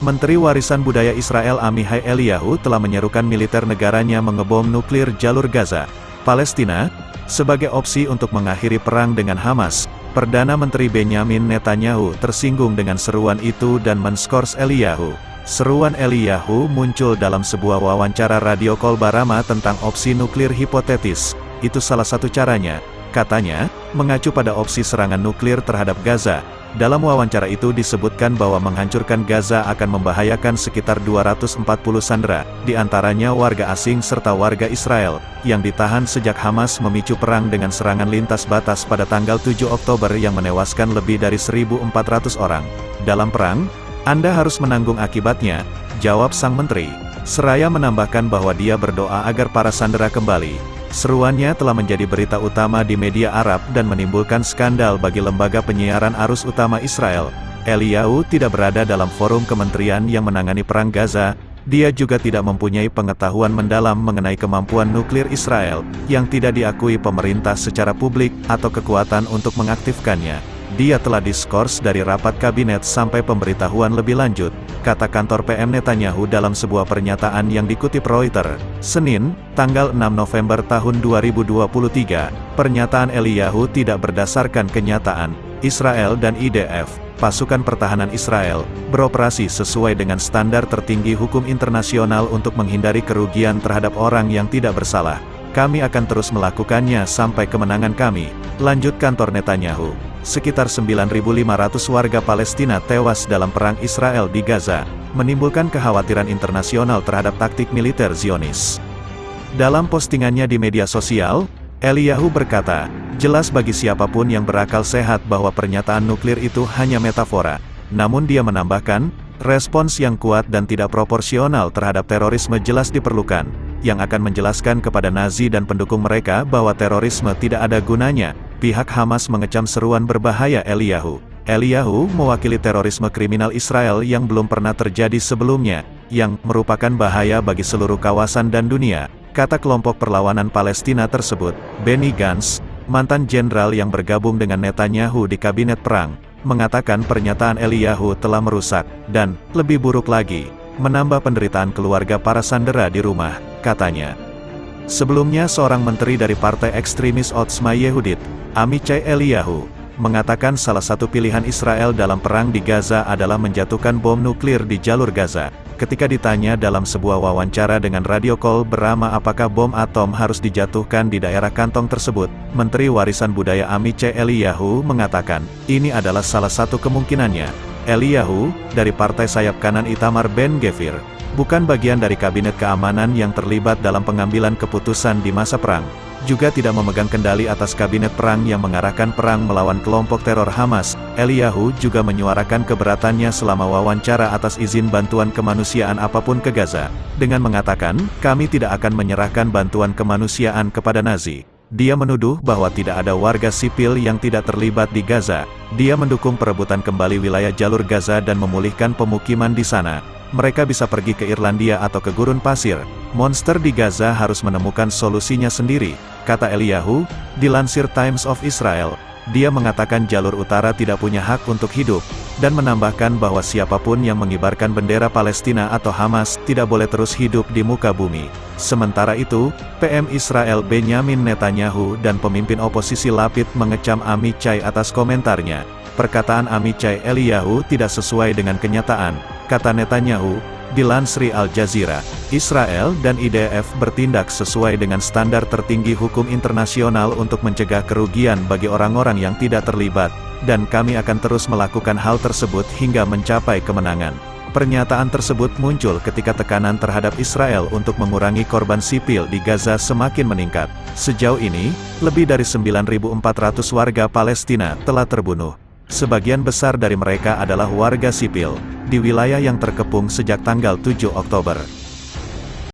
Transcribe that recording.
Menteri Warisan Budaya Israel Amihai Eliyahu telah menyerukan militer negaranya mengebom nuklir jalur Gaza, Palestina, sebagai opsi untuk mengakhiri perang dengan Hamas. Perdana Menteri Benyamin Netanyahu tersinggung dengan seruan itu dan menskors Eliyahu. Seruan Eliyahu muncul dalam sebuah wawancara radio Kol Barama tentang opsi nuklir hipotetis. Itu salah satu caranya, katanya, mengacu pada opsi serangan nuklir terhadap Gaza. Dalam wawancara itu disebutkan bahwa menghancurkan Gaza akan membahayakan sekitar 240 sandera, di antaranya warga asing serta warga Israel, yang ditahan sejak Hamas memicu perang dengan serangan lintas batas pada tanggal 7 Oktober yang menewaskan lebih dari 1.400 orang. Dalam perang, Anda harus menanggung akibatnya, jawab sang menteri. Seraya menambahkan bahwa dia berdoa agar para sandera kembali. Seruannya telah menjadi berita utama di media Arab dan menimbulkan skandal bagi lembaga penyiaran arus utama Israel. Eliyahu tidak berada dalam forum kementerian yang menangani perang Gaza. Dia juga tidak mempunyai pengetahuan mendalam mengenai kemampuan nuklir Israel, yang tidak diakui pemerintah secara publik, atau kekuatan untuk mengaktifkannya. Dia telah diskors dari rapat kabinet sampai pemberitahuan lebih lanjut, kata kantor PM Netanyahu dalam sebuah pernyataan yang dikutip Reuters. Senin, tanggal 6 November tahun 2023, pernyataan Eliyahu tidak berdasarkan kenyataan. Israel dan IDF, pasukan pertahanan Israel, beroperasi sesuai dengan standar tertinggi hukum internasional untuk menghindari kerugian terhadap orang yang tidak bersalah. Kami akan terus melakukannya sampai kemenangan kami, lanjut kantor Netanyahu. Sekitar 9.500 warga Palestina tewas dalam perang Israel di Gaza, menimbulkan kekhawatiran internasional terhadap taktik militer Zionis. Dalam postingannya di media sosial, Eliyahu berkata, jelas bagi siapapun yang berakal sehat bahwa pernyataan nuklir itu hanya metafora. Namun dia menambahkan, respons yang kuat dan tidak proporsional terhadap terorisme jelas diperlukan, yang akan menjelaskan kepada Nazi dan pendukung mereka bahwa terorisme tidak ada gunanya. Pihak Hamas mengecam seruan berbahaya Eliyahu. Eliyahu mewakili terorisme kriminal Israel yang belum pernah terjadi sebelumnya, yang merupakan bahaya bagi seluruh kawasan dan dunia, kata kelompok perlawanan Palestina tersebut. Benny Gantz, mantan jenderal yang bergabung dengan Netanyahu di kabinet perang, mengatakan pernyataan Eliyahu telah merusak, dan, lebih buruk lagi, menambah penderitaan keluarga para sandera di rumah, katanya. Sebelumnya seorang menteri dari partai ekstremis Otzma Yehudit, Amichai Eliyahu, mengatakan salah satu pilihan Israel dalam perang di Gaza adalah menjatuhkan bom nuklir di jalur Gaza. Ketika ditanya dalam sebuah wawancara dengan radio Kol Barama apakah bom atom harus dijatuhkan di daerah kantong tersebut, Menteri Warisan Budaya Amichai Eliyahu mengatakan, ini adalah salah satu kemungkinannya. Eliyahu, dari partai sayap kanan Itamar Ben-Gvir, bukan bagian dari kabinet keamanan yang terlibat dalam pengambilan keputusan di masa perang, juga tidak memegang kendali atas kabinet perang yang mengarahkan perang melawan kelompok teror Hamas. Eliyahu juga menyuarakan keberatannya selama wawancara atas izin bantuan kemanusiaan apapun ke Gaza, dengan mengatakan, kami tidak akan menyerahkan bantuan kemanusiaan kepada Nazi. Dia menuduh bahwa tidak ada warga sipil yang tidak terlibat di Gaza. Dia mendukung perebutan kembali wilayah jalur Gaza dan memulihkan pemukiman di sana. Mereka bisa pergi ke Irlandia atau ke gurun pasir. Monster di Gaza harus menemukan solusinya sendiri, kata Eliyahu, dilansir Times of Israel. Dia mengatakan jalur utara tidak punya hak untuk hidup, dan menambahkan bahwa siapapun yang mengibarkan bendera Palestina atau Hamas tidak boleh terus hidup di muka bumi. Sementara itu, PM Israel Benyamin Netanyahu dan pemimpin oposisi Lapid mengecam Amichai atas komentarnya. Perkataan Amichai Eliyahu tidak sesuai dengan kenyataan, kata Netanyahu, dilansir Al Jazeera. Israel dan IDF bertindak sesuai dengan standar tertinggi hukum internasional untuk mencegah kerugian bagi orang-orang yang tidak terlibat, dan kami akan terus melakukan hal tersebut hingga mencapai kemenangan. Pernyataan tersebut muncul ketika tekanan terhadap Israel untuk mengurangi korban sipil di Gaza semakin meningkat. Sejauh ini, lebih dari 9.400 warga Palestina telah terbunuh. Sebagian besar dari mereka adalah warga sipil, di wilayah yang terkepung sejak tanggal 7 Oktober.